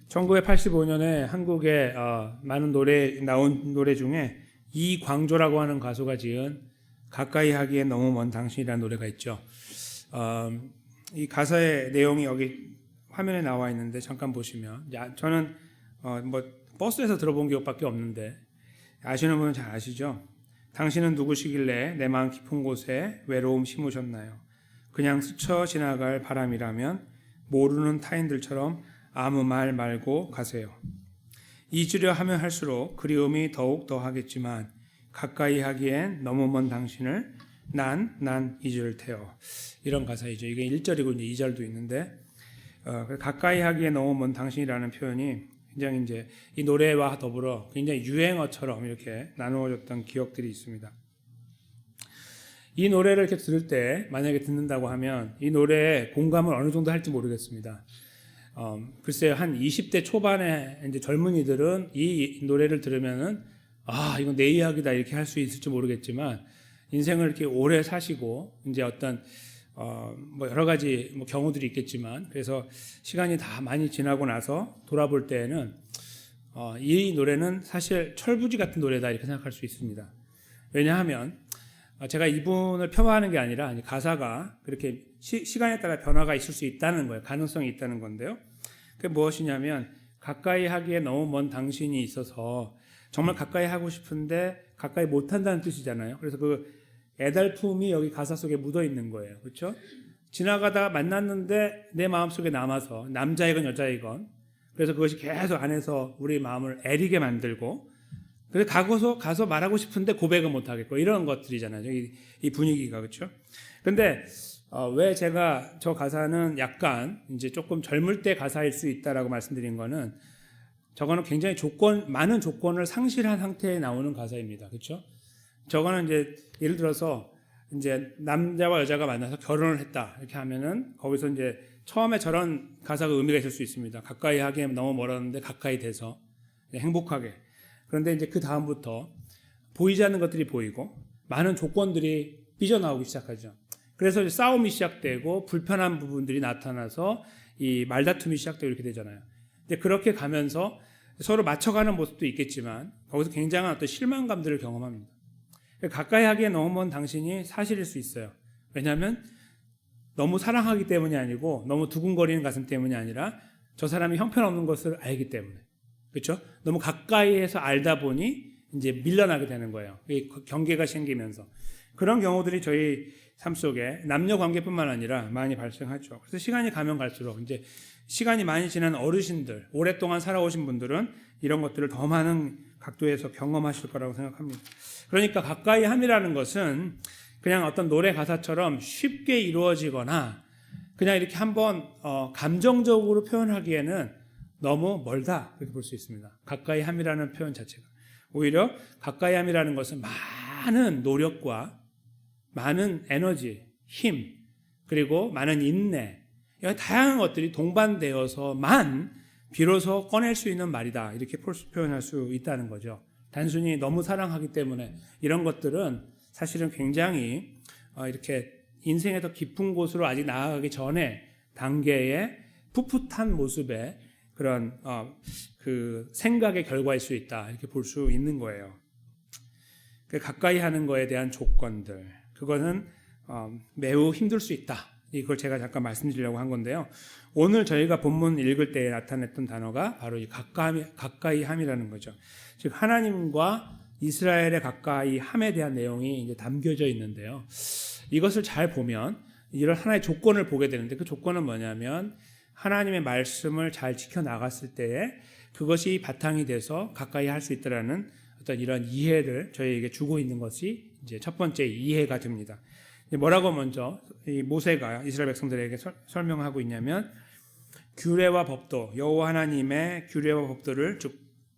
1985년에 한국에 많은 나온 노래 중에 이광조라고 하는 가수가 지은 가까이 하기엔 너무 먼 당신이라는 노래가 있죠. 이 가사의 내용이 여기 화면에 나와 있는데 잠깐 보시면, 저는 뭐 버스에서 들어본 기억밖에 없는데 아시는 분은 잘 아시죠? 당신은 누구시길래 내 마음 깊은 곳에 외로움 심으셨나요? 그냥 스쳐 지나갈 바람이라면 모르는 타인들처럼 아무 말 말고 가세요. 잊으려 하면 할수록 그리움이 더욱 더하겠지만 가까이 하기엔 너무 먼 당신을 난 잊을 테요. 이런 가사이죠. 이게 1절이고 이제 2절도 있는데 가까이 하기에 너무 먼 당신이라는 표현이 굉장히 이제 이 노래와 더불어 굉장히 유행어처럼 이렇게 나누어졌던 기억들이 있습니다. 이 노래를 이렇게 들을 때 만약에 듣는다고 하면 이 노래에 공감을 어느 정도 할지 모르겠습니다. 글쎄요, 한 20대 초반의 이제 젊은이들은 이 노래를 들으면은 이건 내 이야기다 이렇게 할 수 있을지 모르겠지만 인생을 이렇게 오래 사시고 이제 어떤 뭐 여러 가지 뭐 경우들이 있겠지만 그래서 시간이 다 많이 지나고 나서 돌아볼 때에는 이 노래는 사실 철부지 같은 노래다 이렇게 생각할 수 있습니다. 왜냐하면 제가 이분을 폄하하는 게 아니라 가사가 그렇게 시간에 따라 변화가 있을 수 있다는 거예요. 가능성이 있다는 건데요. 그게 무엇이냐면 가까이 하기에 너무 먼 당신이 있어서 정말 가까이 하고 싶은데 가까이 못한다는 뜻이잖아요. 그래서 그 애달픔이 여기 가사 속에 묻어 있는 거예요. 그렇죠? 지나가다가 만났는데 내 마음속에 남아서 남자이건 여자이건 그래서 그것이 계속 안에서 우리 마음을 애리게 만들고 그래서 가서 말하고 싶은데 고백을 못 하겠고 이런 것들이잖아요. 이 분위기가. 그렇죠? 근데 왜 제가 저 가사는 약간 이제 조금 젊을 때 가사일 수 있다라고 말씀드린 거는 저거는 굉장히 많은 조건을 상실한 상태에 나오는 가사입니다. 그렇죠? 저거는 이제 예를 들어서 이제 남자와 여자가 만나서 결혼을 했다 이렇게 하면은 거기서 이제 처음에 저런 가사가 의미가 있을 수 있습니다. 가까이 하기에 너무 멀었는데 가까이 돼서 행복하게. 그런데 이제 그 다음부터 보이지 않는 것들이 보이고 많은 조건들이 삐져나오기 시작하죠. 그래서 이제 싸움이 시작되고 불편한 부분들이 나타나서 이 말다툼이 시작되고 이렇게 되잖아요. 근데 그렇게 가면서 서로 맞춰가는 모습도 있겠지만 거기서 굉장한 어떤 실망감들을 경험합니다. 가까이 하기에 너무 먼 당신이 사실일 수 있어요. 왜냐하면 너무 사랑하기 때문이 아니고 너무 두근거리는 가슴 때문이 아니라 저 사람이 형편없는 것을 알기 때문에. 그렇죠? 너무 가까이에서 알다 보니 이제 밀려나게 되는 거예요. 경계가 생기면서. 그런 경우들이 저희 삶 속에 남녀 관계뿐만 아니라 많이 발생하죠. 그래서 시간이 가면 갈수록 이제 시간이 많이 지난 어르신들, 오랫동안 살아오신 분들은 이런 것들을 더 많은 각도에서 경험하실 거라고 생각합니다. 그러니까 가까이 함이라는 것은 그냥 어떤 노래 가사처럼 쉽게 이루어지거나 그냥 이렇게 한번 감정적으로 표현하기에는 너무 멀다 이렇게 볼 수 있습니다. 가까이 함이라는 표현 자체가. 오히려 가까이 함이라는 것은 많은 노력과 많은 에너지, 힘, 그리고 많은 인내, 이런 다양한 것들이 동반되어서만 비로소 꺼낼 수 있는 말이다. 이렇게 표현할 수 있다는 거죠. 단순히 너무 사랑하기 때문에 이런 것들은 사실은 굉장히 이렇게 인생의 더 깊은 곳으로 아직 나아가기 전에 단계의 풋풋한 모습의 그런 그 생각의 결과일 수 있다. 이렇게 볼 수 있는 거예요. 가까이 하는 거에 대한 조건들. 그거는 매우 힘들 수 있다. 이걸 제가 잠깐 말씀드리려고 한 건데요. 오늘 저희가 본문 읽을 때 나타냈던 단어가 바로 이 가까이 함이라는 거죠. 즉 하나님과 이스라엘의 가까이 함에 대한 내용이 이제 담겨져 있는데요. 이것을 잘 보면 이런 하나의 조건을 보게 되는데 그 조건은 뭐냐면 하나님의 말씀을 잘 지켜 나갔을 때에 그것이 바탕이 돼서 가까이 할 수 있다라는 어떤 이런 이해를 저희에게 주고 있는 것이 이제 첫 번째 이해가 됩니다. 뭐라고 먼저 이 모세가 이스라엘 백성들에게 설명하고 있냐면 규례와 법도 여호와 하나님의 규례와 법도를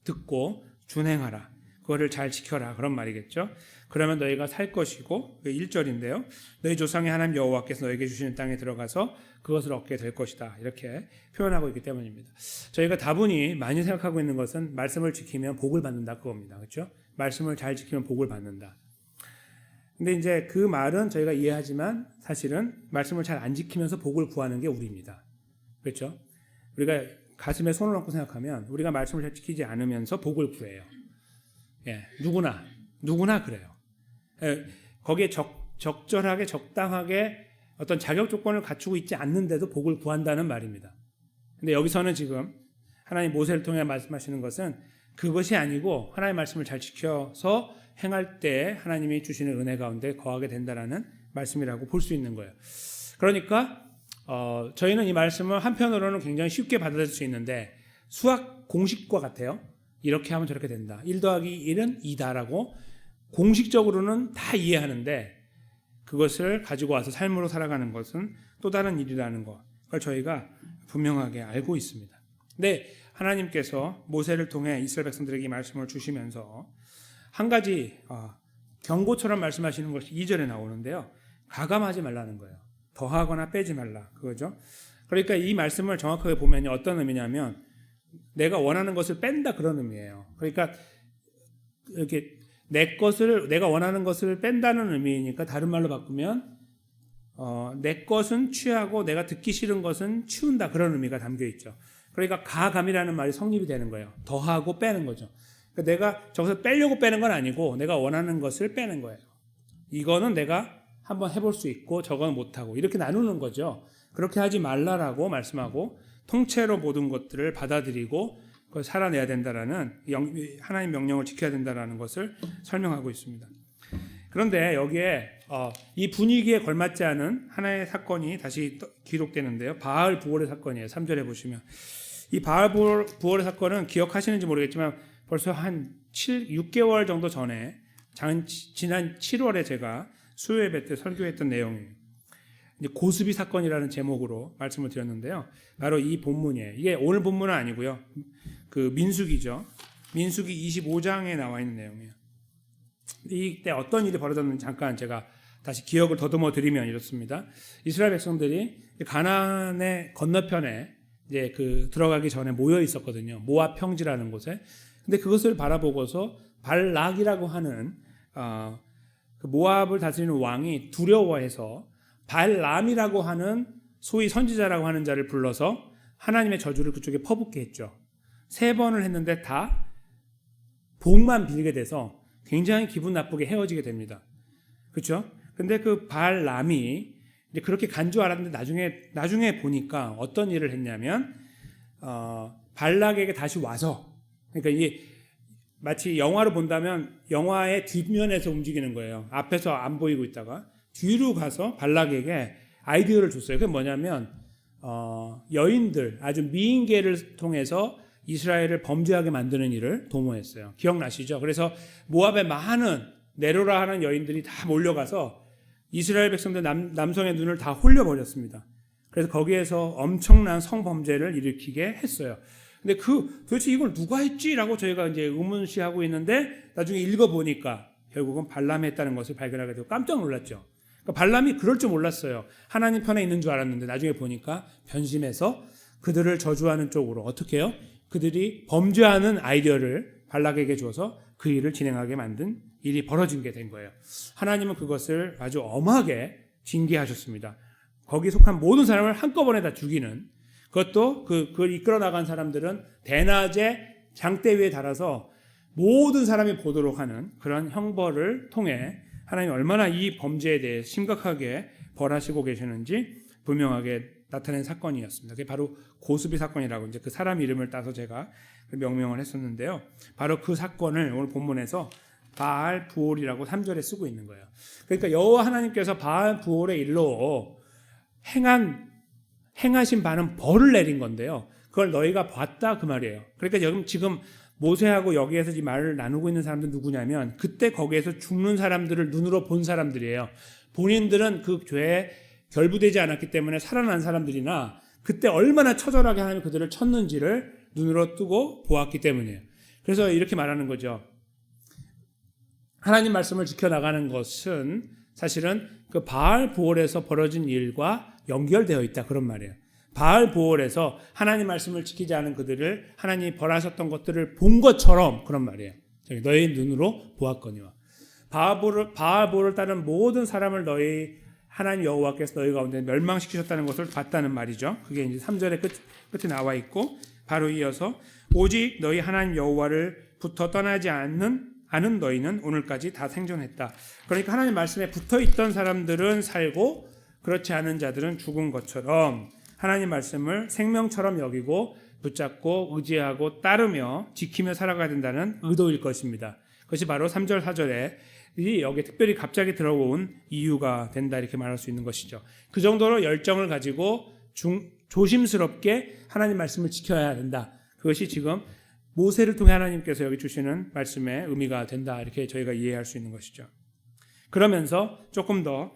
듣고 준행하라. 그거를 잘 지켜라. 그런 말이겠죠. 그러면 너희가 살 것이고 1절인데요. 너희 조상의 하나님 여호와께서 너희에게 주시는 땅에 들어가서 그것을 얻게 될 것이다. 이렇게 표현하고 있기 때문입니다. 저희가 다분히 많이 생각하고 있는 것은 말씀을 지키면 복을 받는다 그겁니다. 그렇죠? 말씀을 잘 지키면 복을 받는다. 근데 이제 그 말은 저희가 이해하지만 사실은 말씀을 잘 안 지키면서 복을 구하는 게 우리입니다. 그렇죠? 우리가 가슴에 손을 얹고 생각하면 우리가 말씀을 잘 지키지 않으면서 복을 구해요. 예, 누구나 그래요. 예, 거기에 적절하게 적당하게 어떤 자격 조건을 갖추고 있지 않는데도 복을 구한다는 말입니다. 근데 여기서는 지금 하나님 모세를 통해 말씀하시는 것은 그것이 아니고 하나님의 말씀을 잘 지켜서 행할 때 하나님이 주시는 은혜 가운데 거하게 된다라는 말씀이라고 볼 수 있는 거예요. 그러니까 저희는 이 말씀을 한편으로는 굉장히 쉽게 받아들일 수 있는데 수학 공식과 같아요. 이렇게 하면 저렇게 된다. 1 더하기 1은 2다라고 공식적으로는 다 이해하는데 그것을 가지고 와서 삶으로 살아가는 것은 또 다른 일이라는 것. 그걸 저희가 분명하게 알고 있습니다. 근데 하나님께서 모세를 통해 이스라엘 백성들에게 이 말씀을 주시면서 한 가지 경고처럼 말씀하시는 것이 2절에 나오는데요. 가감하지 말라는 거예요. 더하거나 빼지 말라. 그거죠. 그러니까 이 말씀을 정확하게 보면 어떤 의미냐면 내가 원하는 것을 뺀다 그런 의미예요. 그러니까 이렇게 내가 원하는 것을 뺀다는 의미니까 다른 말로 바꾸면 내 것은 취하고 내가 듣기 싫은 것은 치운다 그런 의미가 담겨 있죠. 그러니까 가감이라는 말이 성립이 되는 거예요. 더하고 빼는 거죠. 그러니까 내가 저것을 빼려고 빼는 건 아니고 내가 원하는 것을 빼는 거예요. 이거는 내가 한번 해볼 수 있고 저건 못하고 이렇게 나누는 거죠. 그렇게 하지 말라라고 말씀하고 통째로 모든 것들을 받아들이고 그걸 살아내야 된다라는 하나님 명령을 지켜야 된다라는 것을 설명하고 있습니다. 그런데 여기에 이 분위기에 걸맞지 않은 하나의 사건이 다시 기록되는데요. 바알 부올의 사건이에요. 3절에 보시면 이 바알 부올의 사건은 기억하시는지 모르겠지만 벌써 한 6개월 정도 전에 지난 7월에 제가 수요예배 때 설교했던 내용이에요. 고스비 사건이라는 제목으로 말씀을 드렸는데요. 바로 이 본문이에요. 이게 오늘 본문은 아니고요. 그 민수기죠. 민수기 25장에 나와 있는 내용이에요. 이때 어떤 일이 벌어졌는지 잠깐 제가 다시 기억을 더듬어 드리면 이렇습니다. 이스라엘 백성들이 가나안의 건너편에 이제 들어가기 전에 모여 있었거든요. 모압 평지라는 곳에. 근데 그것을 바라보고서 발락이라고 하는 그 모압을 다스리는 왕이 두려워해서 발람이라고 하는 소위 선지자라고 하는 자를 불러서 하나님의 저주를 그쪽에 퍼붓게 했죠. 3번을 했는데 다 복만 빌게 돼서 굉장히 기분 나쁘게 헤어지게 됩니다. 그렇죠? 근데 그 발람이 이제 그렇게 간 줄 알았는데 나중에 보니까 어떤 일을 했냐면 발락에게 다시 와서 그러니까 이게 마치 영화로 본다면 영화의 뒷면에서 움직이는 거예요. 앞에서 안 보이고 있다가 뒤로 가서 발락에게 아이디어를 줬어요. 그게 뭐냐면 여인들 아주 미인계를 통해서 이스라엘을 범죄하게 만드는 일을 도모했어요. 기억나시죠? 그래서 모압의 많은 네로라 하는 여인들이 다 몰려가서 이스라엘 백성들 남성의 눈을 다 홀려버렸습니다. 그래서 거기에서 엄청난 성범죄를 일으키게 했어요. 근데 도대체 이걸 누가 했지라고 저희가 이제 의문시하고 있는데 나중에 읽어보니까 결국은 발람이 했다는 것을 발견하게 되고 깜짝 놀랐죠. 그러니까 발람이 그럴 줄 몰랐어요. 하나님 편에 있는 줄 알았는데 나중에 보니까 변심해서 그들을 저주하는 쪽으로 어떻게 해요? 그들이 범죄하는 아이디어를 발락에게 줘서 그 일을 진행하게 만든 일이 벌어진 게 된 거예요. 하나님은 그것을 아주 엄하게 징계하셨습니다. 거기에 속한 모든 사람을 한꺼번에 다 죽이는 그것도 그걸 이끌어 나간 사람들은 대낮에 장대 위에 달아서 모든 사람이 보도록 하는 그런 형벌을 통해 하나님이 얼마나 이 범죄에 대해 심각하게 벌하시고 계시는지 분명하게 나타낸 사건이었습니다. 그게 바로 고스비 사건이라고 이제 그 사람 이름을 따서 제가 명명을 했었는데요. 바로 그 사건을 오늘 본문에서 바알 부올이라고 3절에 쓰고 있는 거예요. 그러니까 여호와 하나님께서 바알 부올의 일로 행하신 바는 벌을 내린 건데요. 그걸 너희가 봤다 그 말이에요. 그러니까 지금 모세하고 여기에서 이 말을 나누고 있는 사람들 누구냐면 그때 거기에서 죽는 사람들을 눈으로 본 사람들이에요. 본인들은 그 죄에 결부되지 않았기 때문에 살아난 사람들이나 그때 얼마나 처절하게 하나님이 그들을 쳤는지를 눈으로 뜨고 보았기 때문이에요. 그래서 이렇게 말하는 거죠. 하나님 말씀을 지켜나가는 것은 사실은 그 바알 부올에서 벌어진 일과 연결되어 있다 그런 말이에요. 바알 부올에서 하나님 말씀을 지키지 않은 그들을 하나님이 벌하셨던 것들을 본 것처럼 그런 말이에요. 너희 눈으로 보았거니와 바알 부올을 따른 모든 사람을 너희 하나님 여호와께서 너희 가운데 멸망시키셨다는 것을 봤다는 말이죠. 그게 이제 3절의 끝에 나와 있고 바로 이어서 오직 너희 하나님 여호와를 부터 떠나지 않은 너희는 오늘까지 다 생존했다. 그러니까 하나님 말씀에 붙어있던 사람들은 살고 그렇지 않은 자들은 죽은 것처럼 하나님 말씀을 생명처럼 여기고 붙잡고 의지하고 따르며 지키며 살아가야 된다는 의도일 것입니다. 그것이 바로 3절 4절에 여기 특별히 갑자기 들어온 이유가 된다 이렇게 말할 수 있는 것이죠. 그 정도로 열정을 가지고 조심스럽게 하나님 말씀을 지켜야 된다. 그것이 지금 모세를 통해 하나님께서 여기 주시는 말씀의 의미가 된다 이렇게 저희가 이해할 수 있는 것이죠. 그러면서 조금 더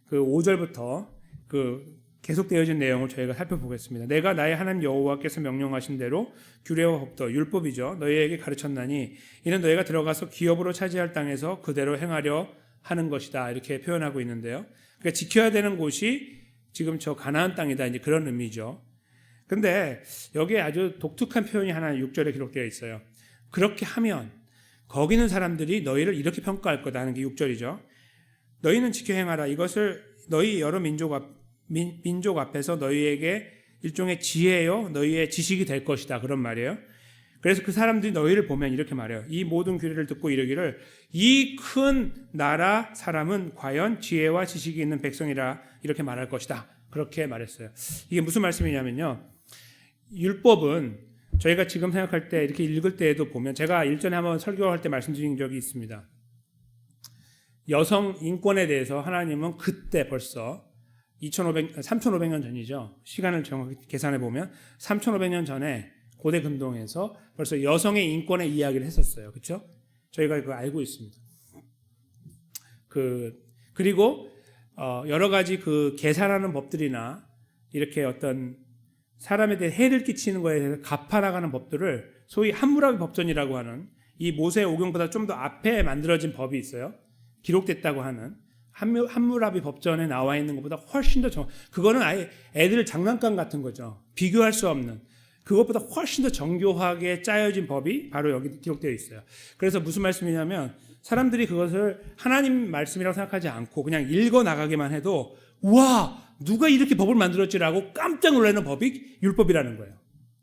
그 5절부터 그 계속되어진 내용을 저희가 살펴보겠습니다. 내가 나의 하나님 여호와께서 명령하신 대로 규례와 법도 율법이죠. 너희에게 가르쳤나니 이는 너희가 들어가서 기업으로 차지할 땅에서 그대로 행하려 하는 것이다. 이렇게 표현하고 있는데요. 그러니까 지켜야 되는 곳이 지금 저 가나안 땅이다. 이제 그런 의미죠. 근데 여기에 아주 독특한 표현이 하나 6절에 기록되어 있어요. 그렇게 하면 거기 있는 사람들이 너희를 이렇게 평가할 거다 하는 게 6절이죠. 너희는 지켜 행하라. 이것을 너희 여러 민족 앞에서 너희에게 일종의 지혜요, 너희의 지식이 될 것이다. 그런 말이에요. 그래서 그 사람들이 너희를 보면 이렇게 말해요. 이 모든 규례를 듣고 이르기를 이 큰 나라 사람은 과연 지혜와 지식이 있는 백성이라 이렇게 말할 것이다. 그렇게 말했어요. 이게 무슨 말씀이냐면요. 율법은 저희가 지금 생각할 때 이렇게 읽을 때에도 보면 제가 일전에 한번 설교할 때 말씀드린 적이 있습니다. 여성 인권에 대해서 하나님은 그때 벌써 3,500년 전이죠. 시간을 정확히 계산해 보면 3,500년 전에 고대 근동에서 벌써 여성의 인권의 이야기를 했었어요. 그렇죠? 저희가 그거 알고 있습니다. 그리고 여러 가지 그 계산하는 법들이나 이렇게 어떤 사람에 대해 해를 끼치는 거에 대해서 갚아나가는 법들을 소위 함무라비 법전이라고 하는 이 모세 오경보다 좀 더 앞에 만들어진 법이 있어요. 기록됐다고 하는 함무라비 법전에 나와 있는 것보다 훨씬 더 그거는 아예 애들 장난감 같은 거죠. 비교할 수 없는 그것보다 훨씬 더 정교하게 짜여진 법이 바로 여기 기록되어 있어요. 그래서 무슨 말씀이냐면 사람들이 그것을 하나님 말씀이라고 생각하지 않고 그냥 읽어 나가기만 해도 우와 누가 이렇게 법을 만들었지라고 깜짝 놀라는 법이 율법이라는 거예요.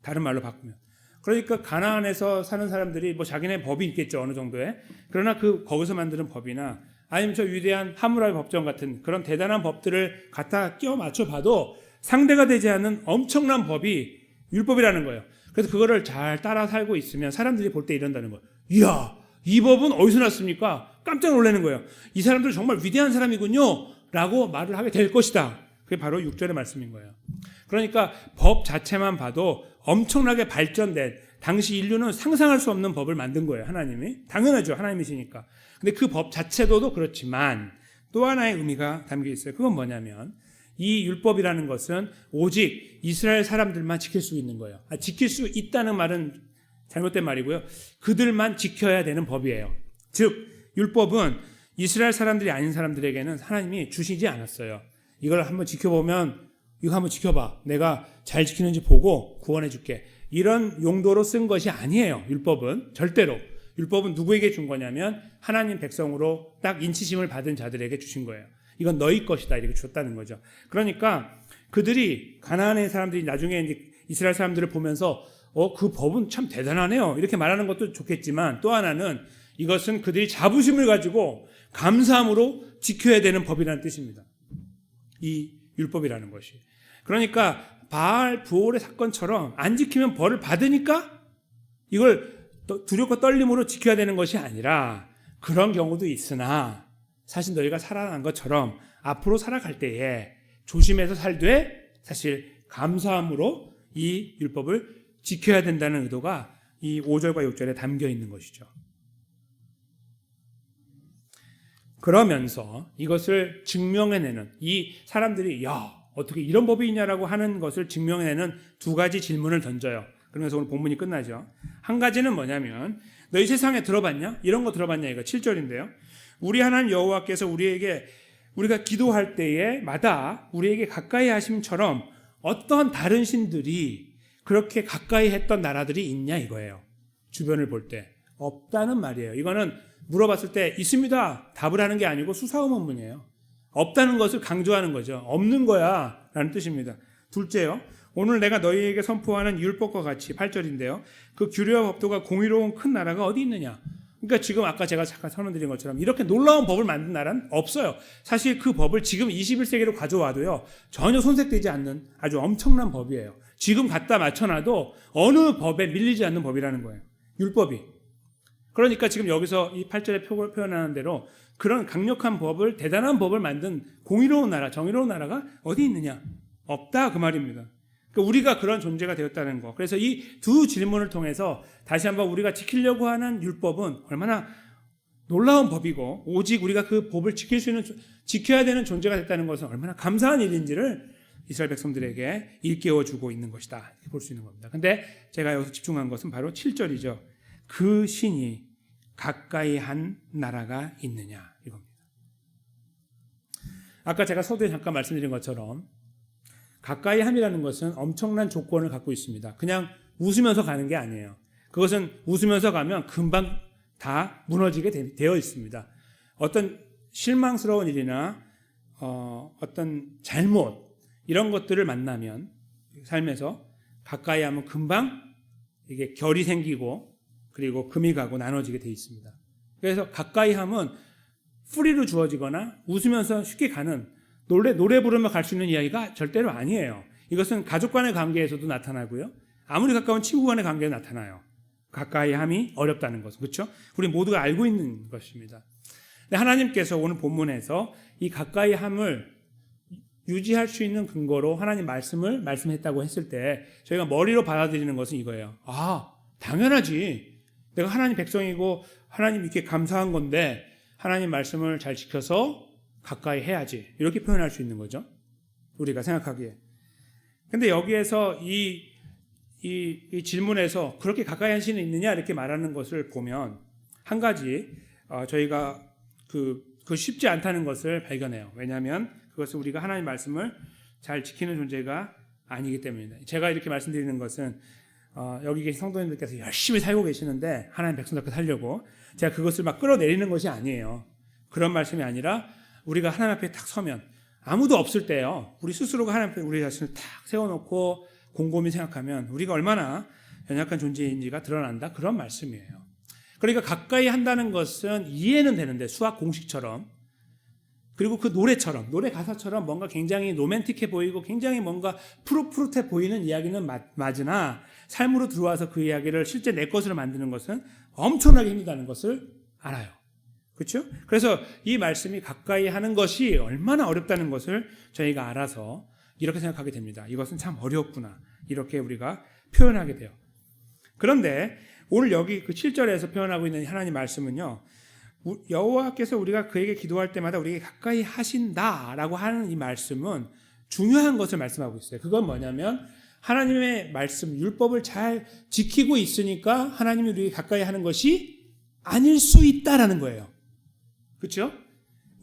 다른 말로 바꾸면. 그러니까 가나안에서 사는 사람들이 뭐 자기네 법이 있겠죠. 어느 정도에. 그러나 거기서 만드는 법이나 아니면 저 위대한 하무라비 법전 같은 그런 대단한 법들을 갖다 끼워 맞춰 봐도 상대가 되지 않는 엄청난 법이 율법이라는 거예요. 그래서 그거를 잘 따라 살고 있으면 사람들이 볼 때 이런다는 거예요. 이야, 이 법은 어디서 났습니까? 깜짝 놀라는 거예요. 이 사람들은 정말 위대한 사람이군요. 라고 말을 하게 될 것이다. 그게 바로 6절의 말씀인 거예요. 그러니까 법 자체만 봐도 엄청나게 발전된 당시 인류는 상상할 수 없는 법을 만든 거예요. 하나님이. 당연하죠. 하나님이시니까. 근데 그 법 자체도 그렇지만 또 하나의 의미가 담겨 있어요. 그건 뭐냐면 이 율법이라는 것은 오직 이스라엘 사람들만 지킬 수 있는 거예요. 지킬 수 있다는 말은 잘못된 말이고요. 그들만 지켜야 되는 법이에요. 즉 율법은 이스라엘 사람들이 아닌 사람들에게는 하나님이 주시지 않았어요. 이걸 한번 지켜보면 이거 한번 지켜봐. 내가 잘 지키는지 보고 구원해 줄게. 이런 용도로 쓴 것이 아니에요. 율법은 절대로. 율법은 누구에게 준 거냐면 하나님 백성으로 딱 인치심을 받은 자들에게 주신 거예요. 이건 너희 것이다 이렇게 줬다는 거죠. 그러니까 그들이 가나안의 사람들이 나중에 이제 이스라엘 사람들을 보면서 그 법은 참 대단하네요 이렇게 말하는 것도 좋겠지만 또 하나는 이것은 그들이 자부심을 가지고 감사함으로 지켜야 되는 법이라는 뜻입니다. 이 율법이라는 것이. 그러니까 바알 부올의 사건처럼 안 지키면 벌을 받으니까 이걸 두렵고 떨림으로 지켜야 되는 것이 아니라 그런 경우도 있으나 사실 너희가 살아난 것처럼 앞으로 살아갈 때에 조심해서 살되 사실 감사함으로 이 율법을 지켜야 된다는 의도가 이 5절과 6절에 담겨 있는 것이죠. 그러면서 이것을 증명해내는 이 사람들이 어떻게 이런 법이 있냐라고 하는 것을 증명해내는 두 가지 질문을 던져요. 그러면서 오늘 본문이 끝나죠. 한 가지는 뭐냐면 너희 세상에 들어봤냐? 이런 거 들어봤냐? 이거 7절인데요. 우리 하나님 여호와께서 우리가 기도할 때에 마다 우리에게 가까이 하심처럼 어떤 다른 신들이 그렇게 가까이 했던 나라들이 있냐 이거예요. 주변을 볼 때. 없다는 말이에요. 이거는 물어봤을 때 있습니다. 답을 하는 게 아니고 수사의문문이에요. 없다는 것을 강조하는 거죠. 없는 거야 라는 뜻입니다. 둘째요. 오늘 내가 너희에게 선포하는 율법과 같이 8절인데요. 그 규례와 법도가 공의로운 큰 나라가 어디 있느냐. 그러니까 지금 아까 제가 잠깐 설명드린 것처럼 이렇게 놀라운 법을 만든 나라는 없어요. 사실 그 법을 지금 21세기로 가져와도요. 전혀 손색되지 않는 아주 엄청난 법이에요. 지금 갖다 맞춰놔도 어느 법에 밀리지 않는 법이라는 거예요. 율법이. 그러니까 지금 여기서 이 8절에 표현하는 대로 그런 강력한 법을, 대단한 법을 만든 공의로운 나라, 정의로운 나라가 어디 있느냐? 없다 그 말입니다. 그러니까 우리가 그런 존재가 되었다는 거. 그래서 이 두 질문을 통해서 다시 한번 우리가 지키려고 하는 율법은 얼마나 놀라운 법이고 오직 우리가 그 법을 지켜야 되는 존재가 됐다는 것은 얼마나 감사한 일인지를 이스라엘 백성들에게 일깨워주고 있는 것이다. 이렇게 볼 수 있는 겁니다. 근데 제가 여기서 집중한 것은 바로 7절이죠. 그 신이 가까이 한 나라가 있느냐 이겁니다. 아까 제가 서두에 잠깐 말씀드린 것처럼 가까이 함이라는 것은 엄청난 조건을 갖고 있습니다. 그냥 웃으면서 가는 게 아니에요. 그것은 웃으면서 가면 금방 다 무너지게 되어 있습니다. 어떤 실망스러운 일이나 어떤 잘못 이런 것들을 만나면 삶에서 가까이 하면 금방 이게 결이 생기고 그리고 금이 가고 나눠지게 되어 있습니다. 그래서 가까이 하면 프리로 주어지거나 웃으면서 쉽게 가는 노래 부르며 갈 수 있는 이야기가 절대로 아니에요. 이것은 가족 간의 관계에서도 나타나고요. 아무리 가까운 친구 간의 관계에 나타나요. 가까이 함이 어렵다는 것은. 그렇죠? 우리 모두가 알고 있는 것입니다. 근데 하나님께서 오늘 본문에서 이 가까이 함을 유지할 수 있는 근거로 하나님 말씀을 말씀했다고 했을 때 저희가 머리로 받아들이는 것은 이거예요. 아, 당연하지. 내가 하나님 백성이고 하나님 이렇게 감사한 건데 하나님 말씀을 잘 지켜서 가까이 해야지. 이렇게 표현할 수 있는 거죠. 우리가 생각하기에. 근데 여기에서 이 질문에서 그렇게 가까이 한 신이 있느냐 이렇게 말하는 것을 보면 한 가지 저희가 그 쉽지 않다는 것을 발견해요. 왜냐하면 그것은 우리가 하나님 말씀을 잘 지키는 존재가 아니기 때문입니다. 제가 이렇게 말씀드리는 것은 여기 계신 성도님들께서 열심히 살고 계시는데 하나님 백성답게 살려고 제가 그것을 막 끌어내리는 것이 아니에요. 그런 말씀이 아니라 우리가 하나님 앞에 딱 서면 아무도 없을 때요. 우리 스스로가 하나님 앞에 우리 자신을 탁 세워놓고 곰곰이 생각하면 우리가 얼마나 연약한 존재인지가 드러난다. 그런 말씀이에요. 그러니까 가까이 한다는 것은 이해는 되는데 수학 공식처럼 그리고 그 노래처럼 노래 가사처럼 뭔가 굉장히 로맨틱해 보이고 굉장히 뭔가 푸릇푸릇해 보이는 이야기는 맞으나 삶으로 들어와서 그 이야기를 실제 내 것으로 만드는 것은 엄청나게 힘들다는 것을 알아요. 그렇죠? 그래서 이 말씀이 가까이 하는 것이 얼마나 어렵다는 것을 저희가 알아서 이렇게 생각하게 됩니다. 이것은 참 어렵구나. 이렇게 우리가 표현하게 돼요. 그런데 오늘 여기 그 7절에서 표현하고 있는 하나님 말씀은요. 여호와께서 우리가 그에게 기도할 때마다 우리에게 가까이 하신다라고 하는 이 말씀은 중요한 것을 말씀하고 있어요. 그건 뭐냐면 하나님의 말씀, 율법을 잘 지키고 있으니까 하나님이 우리에게 가까이 하는 것이 아닐 수 있다라는 거예요. 그렇죠?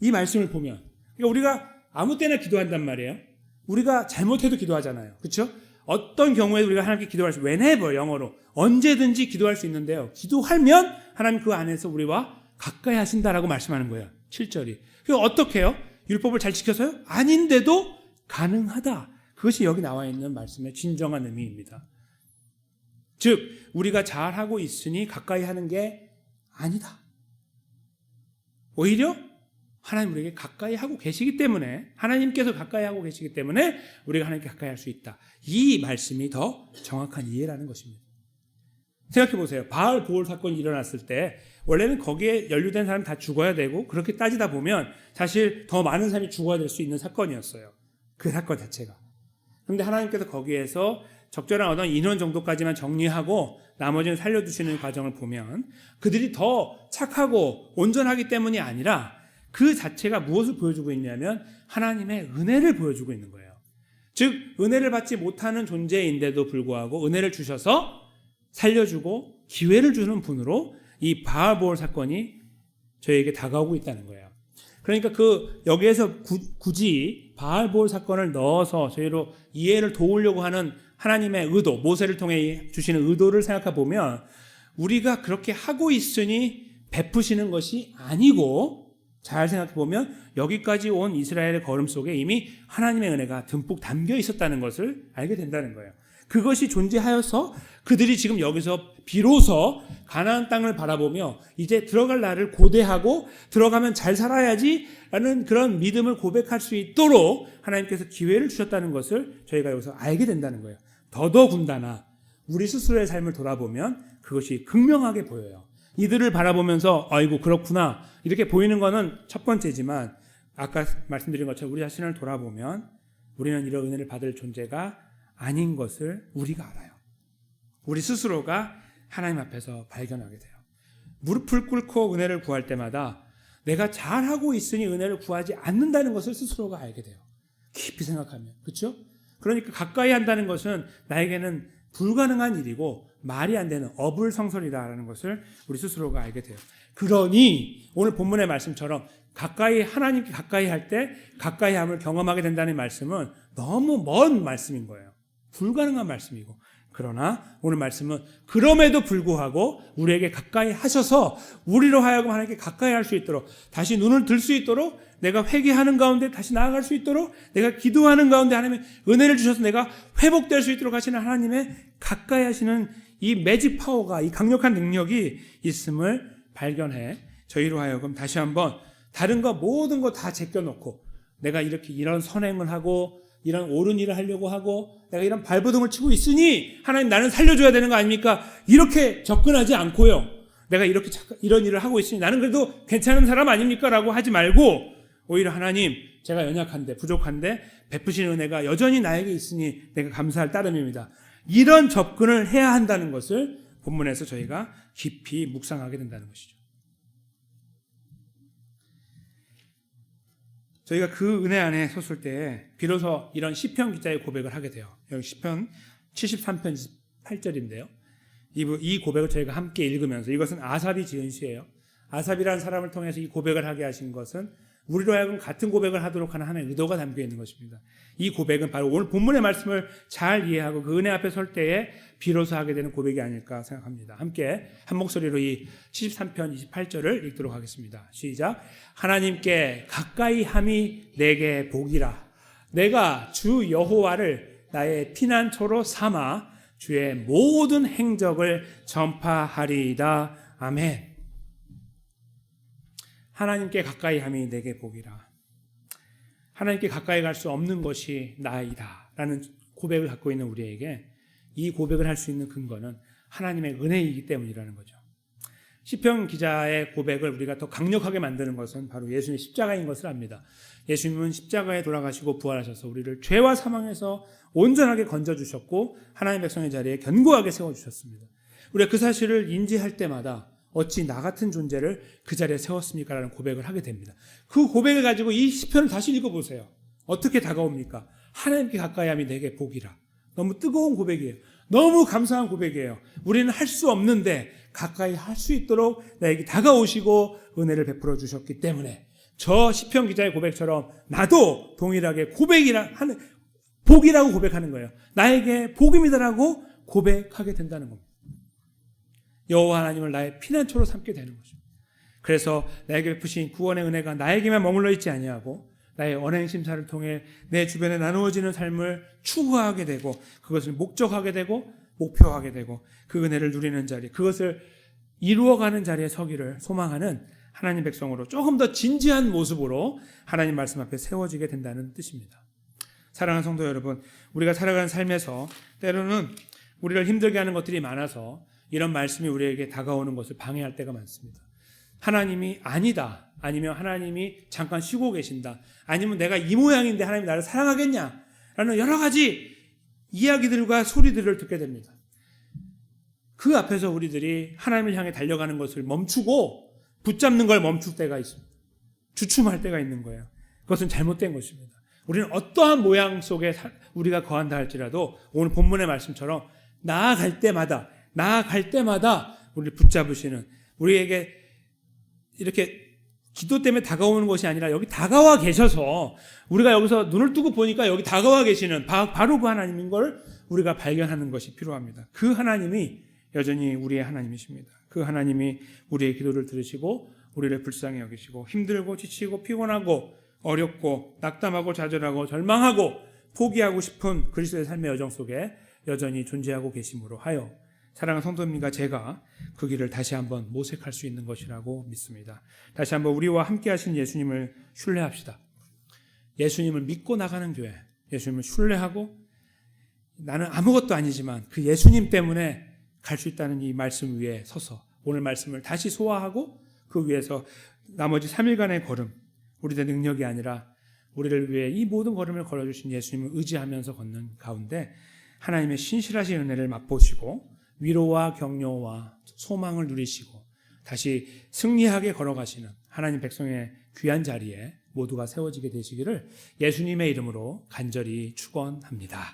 이 말씀을 보면 그러니까 우리가 아무 때나 기도한단 말이에요. 우리가 잘못해도 기도하잖아요. 그렇죠? 어떤 경우에도 우리가 하나님께 기도할 수 whenever 영어로 언제든지 기도할 수 있는데요. 기도하면 하나님 그 안에서 우리와 가까이 하신다라고 말씀하는 거예요. 7절이. 그럼 어떻게 해요? 율법을 잘 지켜서요? 아닌데도 가능하다. 그것이 여기 나와 있는 말씀의 진정한 의미입니다. 즉 우리가 잘하고 있으니 가까이 하는 게 아니다. 오히려 하나님 우리에게 가까이 하고 계시기 때문에 하나님께서 가까이 하고 계시기 때문에 우리가 하나님께 가까이 할 수 있다. 이 말씀이 더 정확한 이해라는 것입니다. 생각해 보세요. 바알 보올 사건이 일어났을 때 원래는 거기에 연루된 사람이 다 죽어야 되고 그렇게 따지다 보면 사실 더 많은 사람이 죽어야 될 수 있는 사건이었어요. 그 사건 자체가. 그런데 하나님께서 거기에서 적절한 어떤 인원 정도까지만 정리하고 나머지는 살려두시는 과정을 보면 그들이 더 착하고 온전하기 때문이 아니라 그 자체가 무엇을 보여주고 있냐면 하나님의 은혜를 보여주고 있는 거예요. 즉 은혜를 받지 못하는 존재인데도 불구하고 은혜를 주셔서 살려주고 기회를 주는 분으로 이 바알보올 사건이 저희에게 다가오고 있다는 거예요. 그러니까 여기에서 굳이 바알보올 사건을 넣어서 저희로 이해를 도우려고 하는 하나님의 의도, 모세를 통해 주시는 의도를 생각해 보면 우리가 그렇게 하고 있으니 베푸시는 것이 아니고 잘 생각해 보면 여기까지 온 이스라엘의 걸음 속에 이미 하나님의 은혜가 듬뿍 담겨 있었다는 것을 알게 된다는 거예요. 그것이 존재하여서 그들이 지금 여기서 비로소 가나안 땅을 바라보며 이제 들어갈 날을 고대하고 들어가면 잘 살아야지라는 그런 믿음을 고백할 수 있도록 하나님께서 기회를 주셨다는 것을 저희가 여기서 알게 된다는 거예요. 더더군다나 우리 스스로의 삶을 돌아보면 그것이 극명하게 보여요. 이들을 바라보면서 아이고 그렇구나 이렇게 보이는 거는 첫 번째지만 아까 말씀드린 것처럼 우리 자신을 돌아보면 우리는 이런 은혜를 받을 존재가 아닌 것을 우리가 알아요. 우리 스스로가 하나님 앞에서 발견하게 돼요. 무릎을 꿇고 은혜를 구할 때마다 내가 잘하고 있으니 은혜를 구하지 않는다는 것을 스스로가 알게 돼요. 깊이 생각하면. 그렇죠? 그러니까 가까이 한다는 것은 나에게는 불가능한 일이고 말이 안 되는 어불성설이다라는 것을 우리 스스로가 알게 돼요. 그러니 오늘 본문의 말씀처럼 하나님께 가까이 할 때 가까이함을 경험하게 된다는 말씀은 너무 먼 말씀인 거예요. 불가능한 말씀이고. 그러나 오늘 말씀은 그럼에도 불구하고 우리에게 가까이 하셔서 우리로 하여금 하나님께 가까이 할 수 있도록 다시 눈을 들 수 있도록 내가 회개하는 가운데 다시 나아갈 수 있도록 내가 기도하는 가운데 하나님의 은혜를 주셔서 내가 회복될 수 있도록 하시는 하나님의 가까이 하시는 이 매직 파워가 이 강력한 능력이 있음을 발견해 저희로 하여금 다시 한번 다른 거 모든 거 다 제껴놓고 내가 이런 선행을 하고 이런 옳은 일을 하려고 하고 내가 이런 발버둥을 치고 있으니 하나님 나는 살려줘야 되는 거 아닙니까? 이렇게 접근하지 않고요. 내가 이런 일을 하고 있으니 나는 그래도 괜찮은 사람 아닙니까? 라고 하지 말고 오히려 하나님 제가 연약한데 부족한데 베푸신 은혜가 여전히 나에게 있으니 내가 감사할 따름입니다. 이런 접근을 해야 한다는 것을 본문에서 저희가 깊이 묵상하게 된다는 것이죠. 저희가 그 은혜 안에 섰을 때 비로소 이런 시편 기자의 고백을 하게 돼요. 여기 시편 73편 8절인데요. 이 고백을 저희가 함께 읽으면서 이것은 아삽이 지은 시예요. 아삽이라는 사람을 통해서 이 고백을 하게 하신 것은 우리로 하여금 같은 고백을 하도록 하는 하나님의 의도가 담겨 있는 것입니다. 이 고백은 바로 오늘 본문의 말씀을 잘 이해하고 그 은혜 앞에 설 때에 비로소 하게 되는 고백이 아닐까 생각합니다. 함께 한 목소리로 이 73편 28절을 읽도록 하겠습니다. 시작. 하나님께 가까이 함이 내게 복이라. 내가 주 여호와를 나의 피난처로 삼아 주의 모든 행적을 전파하리이다. 아멘. 하나님께 가까이 함이 내게 복이라. 하나님께 가까이 갈 수 없는 것이 나이다 라는 고백을 갖고 있는 우리에게 이 고백을 할 수 있는 근거는 하나님의 은혜이기 때문이라는 거죠. 시편 기자의 고백을 우리가 더 강력하게 만드는 것은 바로 예수님의 십자가인 것을 압니다. 예수님은 십자가에 돌아가시고 부활하셔서 우리를 죄와 사망에서 온전하게 건져주셨고 하나님의 백성의 자리에 견고하게 세워주셨습니다. 우리가 그 사실을 인지할 때마다 어찌 나 같은 존재를 그 자리에 세웠습니까? 라는 고백을 하게 됩니다. 그 고백을 가지고 이 시편을 다시 읽어보세요. 어떻게 다가옵니까? 하나님께 가까이 함이 내게 복이라. 너무 뜨거운 고백이에요. 너무 감사한 고백이에요. 우리는 할 수 없는데 가까이 할 수 있도록 나에게 다가오시고 은혜를 베풀어 주셨기 때문에 저 시편 기자의 고백처럼 나도 동일하게 복이라고 고백하는 거예요. 나에게 복입니다라고 고백하게 된다는 겁니다. 여호와 하나님을 나의 피난처로 삼게 되는 거죠. 그래서 나에게 베푸신 구원의 은혜가 나에게만 머물러 있지 아니하고 나의 언행 심사를 통해 내 주변에 나누어지는 삶을 추구하게 되고 그것을 목적하게 되고 목표하게 되고 그 은혜를 누리는 자리, 그것을 이루어가는 자리에 서기를 소망하는 하나님 백성으로 조금 더 진지한 모습으로 하나님 말씀 앞에 세워지게 된다는 뜻입니다. 사랑하는 성도 여러분, 우리가 살아가는 삶에서 때로는 우리를 힘들게 하는 것들이 많아서 이런 말씀이 우리에게 다가오는 것을 방해할 때가 많습니다. 하나님이 아니다, 아니면 하나님이 잠깐 쉬고 계신다, 아니면 내가 이 모양인데 하나님이 나를 사랑하겠냐 라는 여러 가지 이야기들과 소리들을 듣게 됩니다. 그 앞에서 우리들이 하나님을 향해 달려가는 것을 멈추고 붙잡는 걸 멈출 때가 있습니다. 주춤할 때가 있는 거예요. 그것은 잘못된 것입니다. 우리는 어떠한 모양 속에 우리가 거한다 할지라도 오늘 본문의 말씀처럼 나아갈 때마다 우리를 붙잡으시는, 우리에게 이렇게 기도 때문에 다가오는 것이 아니라 여기 다가와 계셔서 우리가 여기서 눈을 뜨고 보니까 여기 다가와 계시는 바로 그 하나님인 걸 우리가 발견하는 것이 필요합니다. 그 하나님이 여전히 우리의 하나님이십니다. 그 하나님이 우리의 기도를 들으시고 우리를 불쌍히 여기시고 힘들고 지치고 피곤하고 어렵고 낙담하고 좌절하고 절망하고 포기하고 싶은 그리스도의 삶의 여정 속에 여전히 존재하고 계심으로 하여 사랑하는 성도님과 제가 그 길을 다시 한번 모색할 수 있는 것이라고 믿습니다. 다시 한번 우리와 함께 하신 예수님을 신뢰합시다. 예수님을 믿고 나가는 교회, 예수님을 신뢰하고 나는 아무것도 아니지만 그 예수님 때문에 갈 수 있다는 이 말씀 위에 서서 오늘 말씀을 다시 소화하고 그 위에서 나머지 3일간의 걸음, 우리의 능력이 아니라 우리를 위해 이 모든 걸음을 걸어주신 예수님을 의지하면서 걷는 가운데 하나님의 신실하신 은혜를 맛보시고 위로와 격려와 소망을 누리시고 다시 승리하게 걸어가시는 하나님 백성의 귀한 자리에 모두가 세워지게 되시기를 예수님의 이름으로 간절히 축원합니다.